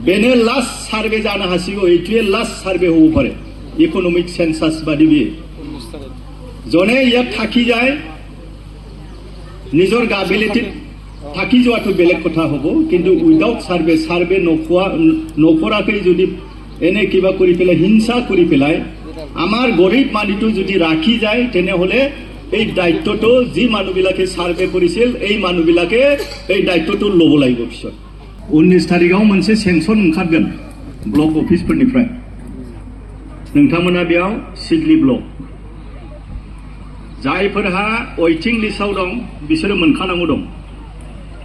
बेनो लास्ट सार्वे जानो हासिगौ एटुए लास्ट सार्वे हबो पारे इकोनॉमिक सेंसास बादि बे जने इया थाकी जाय निजर गाबिलिटी थाकी जोआथ' बेलेग कथा हबो किन्तु उइदाउट सार्वे सार्वे नखराखै जुदि एने किबा करि पेलाय हिंसा करि पेलाय आमार गरीब मानिटो जुदि राखी जाय तेनेहले এই দায়িত্বটো যি মানুহবিলাকে সার্ভে কৰিছিল এই মানুহবিলাকে এই দায়িত্বটো লব লাগিব পিছত 19 তাৰিখआव मोनसे सेंसन ओंखारगोन ब्लक अफिसफोरनिफ्राय नोंथांमोना बेयाव सिडली ब्लक जायफोरहा वेटिं लिस्टआव दं बिसोरो मोनखानांगौ दं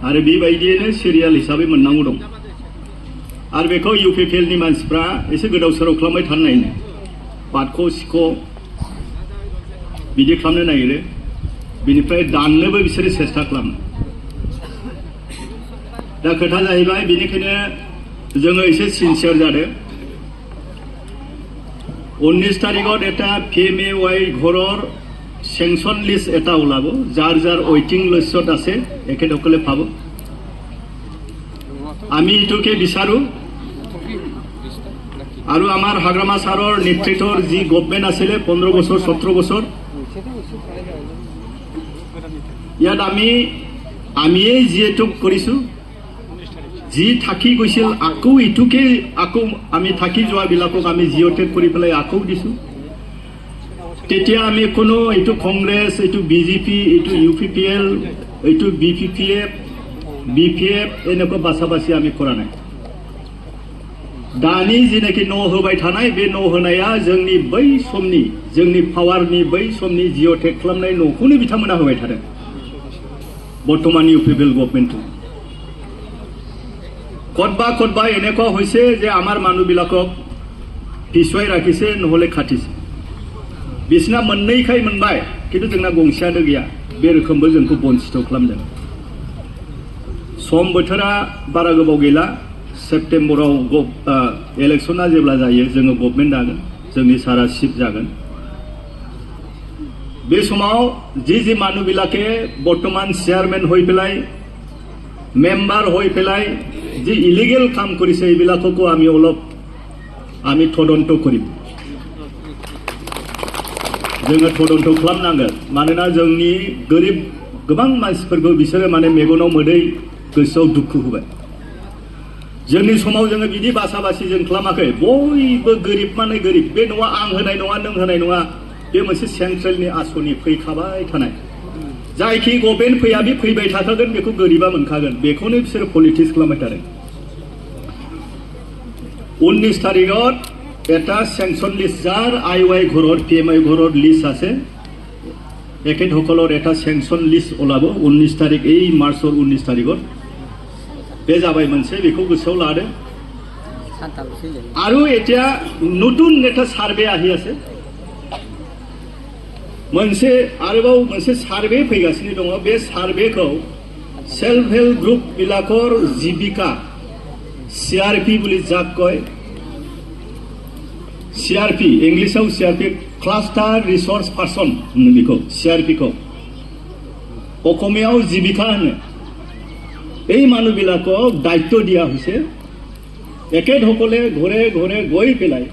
आरो बेबायदियैनो सिरियाल हिसाबै मोननांगौ दं आरो बेखौ इउपिपिएल नि मानसिफ्रा एसे गोदाव सोराव खालामबाय थानो नागिरो बादख' सिख' बिदि खालामनो नागिरो बिनिफ्राय दाननोबो बिसोरो सेस्था खालामो दा खोथा जाहैबाय बेनिखायनो जोङो एसे सिनसियार जादों 19 तारिखआव এটা PMAY ঘৰৰ সেংশন লিষ্ট এটা ওলাব যাৰ যাৰ ওয়েটিং লিষ্টত আছে একেসকলে পাব আমি ইটোকে বিচাৰো আৰু আমাৰ হাগ্ৰামা সাৰৰ নেতৃত্বৰ যি গভৰ্নমেন্ট আছিলে 15 বছৰ 17 বছৰ ইয়াত আমিয়ে যিটো কৰিছো যি থাকি গৈছিল আকো ইটোকে আকো আমি থাকি যোৱা বিলাকক আমি জিঅ'টেক কৰি পেলাই আকো দিছো তেতিয়া আমি কোনো ইটো কংগ্ৰেছ ইটো বিজেপি ইটো ইউপিপিএল ইটো বিপিএফ এনেকুৱা বাছাবাছি আমি কৰা নাই दानि जिनाखि न' होबाय थानाय बे न' होनाया जोंनि बै समनि जोंनि पावारनि बै समनि जिअ'टेक खालामनाय न'खौनो बिथांमोना होबाय थादों बर्तमान इउपिपिएल गभर्नमेन्टखौ कतबा এনেকুৱা হৈছে যে আমাৰ মানুহবিলাকক পিছুৱাই ৰাখিছে নহলে খাটিছে बिसना मोननैखाय मोनबाय किन्तु जोंना गंसेयानो गैया बे रोखोमबो जोंखौ बन्सित खालामदों सम बोथोरा बारा गोबाव गैला सेप्टेम्बराव इलेक्शना जेब्ला जायो जोङो गभर्नमेन्ट दागोन जोंनि सारा शिफ्ट जागोन बे समाव जी मानुबिलाके बर्तमान चेयारमेन হৈ পেলাই मेम्बार হৈ পেলাই जी इलिगेल काम কৰিছে এইবিলাককো আমি অলপ আমি তদন্ত কৰিম जोङो तदन्त खालामनांगोन मानोना जोंनि गोरिब गोबां मानसिफोरखौ बिसोरो माने मेगनाव मोदै गोसोआव दुखु होबाय जोंनि समाव जोङो बिदि बासाबासि जों खालामाखै बयबो गोरिब माने गोरिब बे नङा आं होनाय नङा नों होनाय नङा बे मोनसे सेन्ट्रेलनि आसनि फैखाबाय थानाय जायखि गभर्नमेन्ट फैया बे फैबाय थाखागोन बेखौ गोरिबा मोनखागोन बेखौनो बिसोरो पलिटिक्स खालामबाय थादों 19 तारिखआव এটা সেংশন লিষ্ট যাৰ আইওয়াই ঘৰৰ পিএমআই ঘৰৰ লিষ্ট আছে একেসকলৰ এটা সেংশন লিষ্ট ওলাব 19 তাৰিখ এই মাৰ্চৰ 19 তাৰিখত बे जाबाय मोनसे बेखौ गोसोआव लादो आरो এতিয়া নতুন এটা সার্ভে আহি আছে मोनसे आरोबाव मोनसे सार्वे फैगासिनो दङ बे सार्वेखौ सेल्फ हेल्प ग्रुप বিলাকৰ जीविका सीआरपी বুলি যাক কয় सीआरपी इंग्लिशाव सीआरपी क्लास्टार रिसोर्स पार्सन बेखौ सीआरपी को অসমীয়াও জীবিকা होनो এই মানুহবিলাকক দায়িত্ব দিয়া হৈছে একেসকলে ঘৰে ঘৰে গৈ পেলাই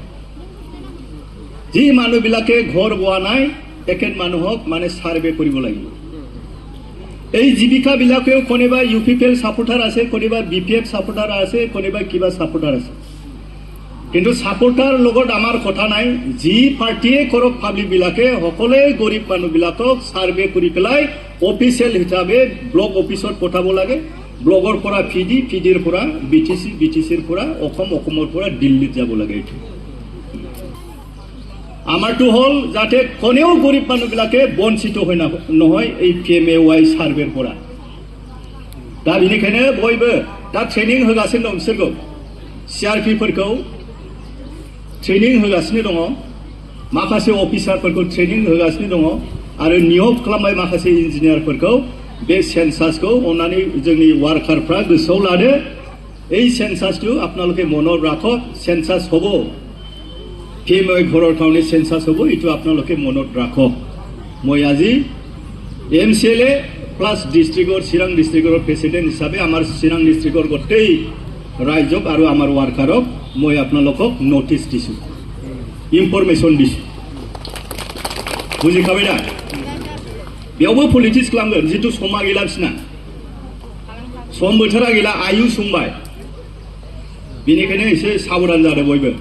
যি মানুহবিলাকে ঘৰ বোৱা নাই একেট মানুহক মানে সাৰ্ভে কৰিব লাগিব এই জীবিকা বিলাকেও কোনোবা ইউপিপিএল সাপোর্টার আছে কোনোবা বিপিএফ সাপোর্টার আছে কোনোবা কিবা সাপোর্টার আছে কিন্তু সাপোর্টার লগত আমার কথা নাই যি পার্টিয়ে করক পাব্লিক বিলাকে সকলে গরিব মানুহবিলাকক সার্ভে কৰি পেলাই অফিসিয়াল হিচাপে ব্লক অফিসত পঠাব লাগে ব্লগৰ পৰা পিডিৰ পৰা বিটিচিৰ পৰা অসমৰ পৰা দিল্লীত যাব লাগে এটো আমাৰটো হল যাতে কোনেও গৰিব মানুহবিলাকে বঞ্চিত হৈ নহয় এই পিএমএৱাই সাৰ্ভেৰ পৰা दा बेनिखायनो बयबो दा ट्रेनिं होगासिनो दं बिसोरखौ सीआरपी फोरखौ ट्रेनिं होगासिनो दङ माखासे अफिसारफोरखौ ट्रेनिं होगासिनो दङ आरो नियोग खालामनाय माखासे इन्जिनियारफोरखौ बे सेन्सासखौ अन्नानै जोंनि वार्कारफ्रा गोसोआव लादो এই সেন্সাসটো আপোনালোকে মনত ৰাখক সেন্সাস হ'ব পিএমআই ঘৰৰ কাৰণে সেন্সাস হ'ব এটো আপোনালোকে মনত ৰাখক মই আজি এমসিএলএ প্লাস ডিস্ট্ৰিক্টৰ চিৰাং ডিস্ট্ৰিক্টৰ প্ৰেসিডেন্ট হিচাপে আমাৰ চিৰাং ডিস্ট্ৰিক্টৰ গোটেই रायजक और आमार वार्कारक मैं आपनालोকক नोटिस दिसु इनफरमेशन दिसु बुजिखाबाय दा बेयावबो पलिटिक्स खालामगोन जितु समा गैला बिसिना सम बोथोरा गैला आयु सुंबाय बेनिखायनो एसे साबधान जादों बयबो